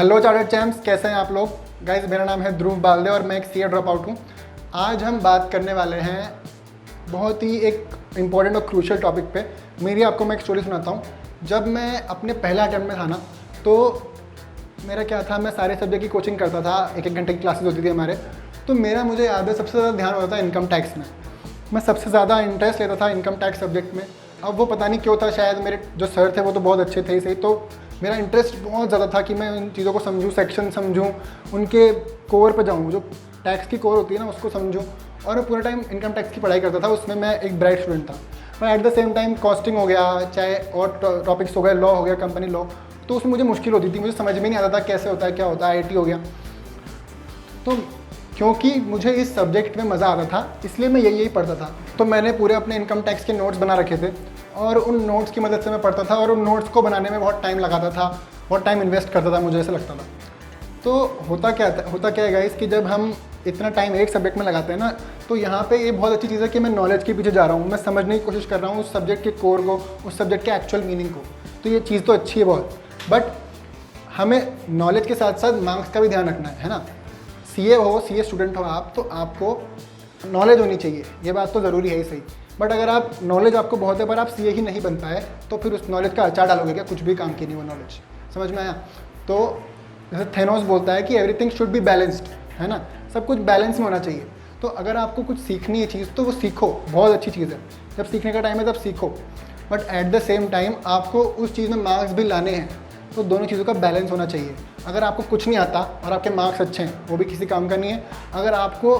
Hello chartered champs, कैसे हैं आप लोग। गाइज मेरा नाम है ध्रुव बालदे और मैं एक सीए ड्रॉप आउट हूँ। आज हम बात करने वाले हैं बहुत ही एक इम्पॉर्टेंट और क्रूशियल टॉपिक पे। आपको मैं एक स्टोरी सुनाता हूँ। जब मैं अपने पहला अटेम्प्ट में था ना, तो मेरा क्या था, मैं सारे सब्जेक्ट की कोचिंग करता था, एक घंटे की क्लासेस होती थी हमारे। तो मुझे याद है सबसे ज़्यादा ध्यान होता था इनकम टैक्स में। मैं सबसे ज़्यादा इंटरेस्ट लेता था इनकम टैक्स सब्जेक्ट में। अब वो पता नहीं क्यों था, शायद मेरे जो सर थे वो तो बहुत अच्छे थे ही सही, तो मेरा इंटरेस्ट बहुत ज़्यादा था कि मैं उन चीज़ों को समझूं, सेक्शन समझूं, उनके कोर पे जाऊं, जो टैक्स की कोर होती है ना उसको समझूं। और मैं पूरा टाइम इनकम टैक्स की पढ़ाई करता था, उसमें मैं एक ब्राइट स्टूडेंट था। पर at the same time costing हो गया, चाहे और टॉपिक्स हो गए, लॉ हो गया, कंपनी लॉ, तो उसमें मुझे मुश्किल होती थी, मुझे समझ में नहीं आता था कैसे होता है, क्या होता है, IT हो गया। तो क्योंकि मुझे इस सब्जेक्ट में मज़ा आता था, इसलिए मैं यही पढ़ता था। तो मैंने पूरे अपने इनकम टैक्स के नोट्स बना रखे थे और उन नोट्स की मदद से मैं पढ़ता था और उन नोट्स को बनाने में बहुत टाइम लगाता था, बहुत टाइम इन्वेस्ट करता था, मुझे ऐसा लगता था। तो होता क्या है गाइस कि जब हम इतना टाइम एक सब्जेक्ट में लगाते हैं ना, तो यहाँ पे ये बहुत अच्छी चीज़ है कि मैं नॉलेज के पीछे जा रहा हूँ, मैं समझने की कोशिश कर रहा हूँ उस सब्जेक्ट के कोर को, उस सब्जेक्ट के एक्चुअल मीनिंग को। तो ये चीज़ तो अच्छी है बहुत, बट हमें नॉलेज के साथ साथ मार्क्स का भी ध्यान रखना है ना। सीए स्टूडेंट हो आप, तो आपको नॉलेज होनी चाहिए, ये बात तो ज़रूरी है ही सही। बट अगर आप नॉलेज आपको बहुत है पर आप सीए ही नहीं बन पाए, तो फिर उस नॉलेज का अचार डालोगे क्या, कुछ भी काम की नहीं वो नॉलेज। समझ में आया। तो जैसे थेनोस बोलता है कि एवरीथिंग शुड बी बैलेंस्ड, है ना, सब कुछ बैलेंस में होना चाहिए। तो अगर आपको कुछ सीखनी है चीज़, तो वो सीखो, बहुत अच्छी चीज़ है। जब सीखने का टाइम है तब सीखो, but at the same time आपको उस चीज़ में मार्क्स भी लाने हैं। तो दोनों चीज़ों का बैलेंस होना चाहिए। अगर आपको कुछ नहीं आता और आपके मार्क्स अच्छे हैं, वो भी किसी काम का नहीं है। अगर आपको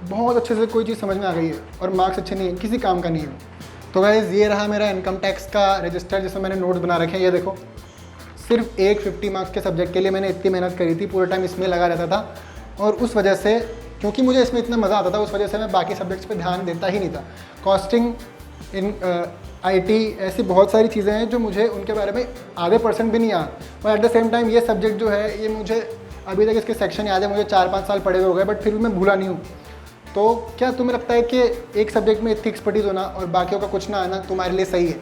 बहुत अच्छे से कोई चीज़ समझ में आ गई है और मार्क्स अच्छे नहीं है, किसी काम का नहीं है। तो गाइस ये रहा मेरा इनकम टैक्स का रजिस्टर, जिसमें मैंने नोट्स बना रखे हैं। ये देखो, सिर्फ एक 50 मार्क्स के सब्जेक्ट के लिए मैंने इतनी मेहनत करी थी, पूरा टाइम इसमें लगा रहता था। और उस वजह से, क्योंकि मुझे इसमें इतना मज़ा आता था, उस वजह से मैं बाकी सब्जेक्ट्स पे ध्यान देता ही नहीं था। कॉस्टिंग, IT, ऐसी बहुत सारी चीज़ें हैं जो मुझे उनके बारे में आधे % भी नहीं याद। और एट द सेम टाइम ये सब्जेक्ट जो है, ये मुझे अभी तक इसके सेक्शन याद है, मुझे 4-5 साल पढ़े हुए हो गए, बट फिर भी मैं भूला नहीं हूँ। तो क्या तुम्हें लगता है कि एक सब्जेक्ट में इतनी एक्सपर्टीज़ होना और बाकियों का कुछ ना आना तुम्हारे लिए सही है?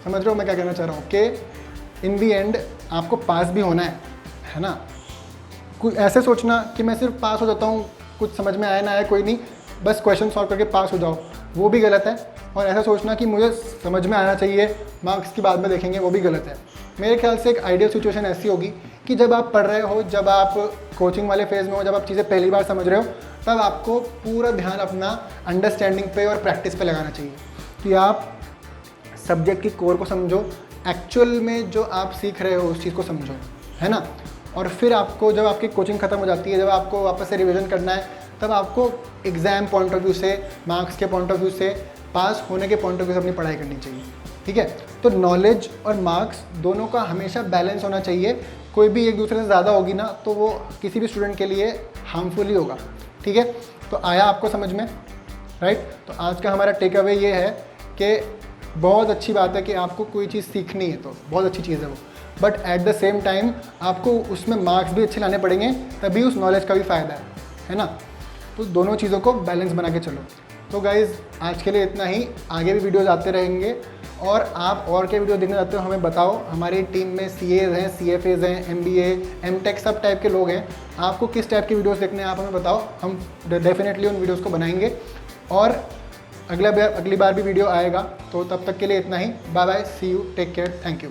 समझ रहे हो मैं क्या कहना चाह रहा हूँ कि इन दी एंड आपको पास भी होना है ना। कुछ ऐसे सोचना कि मैं सिर्फ पास हो जाता हूँ, कुछ समझ में आया ना आया कोई नहीं, बस क्वेश्चन सॉल्व करके पास हो जाओ, वो भी गलत है। और ऐसा सोचना कि मुझे समझ में आना चाहिए, मार्क्स की बाद में देखेंगे, वो भी गलत है। मेरे ख्याल से एक आइडियल सिचुएशन ऐसी होगी कि जब आप पढ़ रहे हो, जब आप कोचिंग वाले फेज़ में हो, जब आप चीज़ें पहली बार समझ रहे हो, तब आपको पूरा ध्यान अपना अंडरस्टैंडिंग पे और प्रैक्टिस पे लगाना चाहिए कि आप सब्जेक्ट की कोर को समझो, एक्चुअल में जो आप सीख रहे हो उस चीज़ को समझो, है ना। और फिर आपको जब आपकी कोचिंग ख़त्म हो जाती है, जब आपको वापस से रिवीजन करना है, तब आपको एग्ज़ाम पॉइंट ऑफ व्यू से, मार्क्स के पॉइंट ऑफ व्यू से, पास होने के पॉइंट ऑफ व्यू से अपनी पढ़ाई करनी चाहिए। ठीक है। तो नॉलेज और मार्क्स दोनों का हमेशा बैलेंस होना चाहिए। कोई भी एक दूसरे से ज़्यादा होगी ना, तो वो किसी भी स्टूडेंट के लिए हार्मफुल ही होगा। ठीक है। तो आया आपको समझ में, राइट। तो आज का हमारा टेक अवे ये है कि बहुत अच्छी बात है कि आपको कोई चीज़ सीखनी है, तो बहुत अच्छी चीज़ है वो, but at the same time आपको उसमें मार्क्स भी अच्छे लाने पड़ेंगे, तभी उस नॉलेज का भी फ़ायदा है ना। तो दोनों चीज़ों को बैलेंस बना के चलो। तो गाइज़ आज के लिए इतना ही, आगे भी वीडियोज़ आते रहेंगे। और आप और क्या वीडियो देखना चाहते हो हमें बताओ। हमारी टीम में CAs हैं, CFAs हैं, MBA, MTech सब टाइप के लोग हैं। आपको किस टाइप की वीडियोज़ देखने हैं आप हमें बताओ, हम डेफिनेटली उन वीडियोज़ को बनाएंगे। और अगली बार भी वीडियो आएगा। तो तब तक के लिए इतना ही, bye bye, see you, take care, thank you.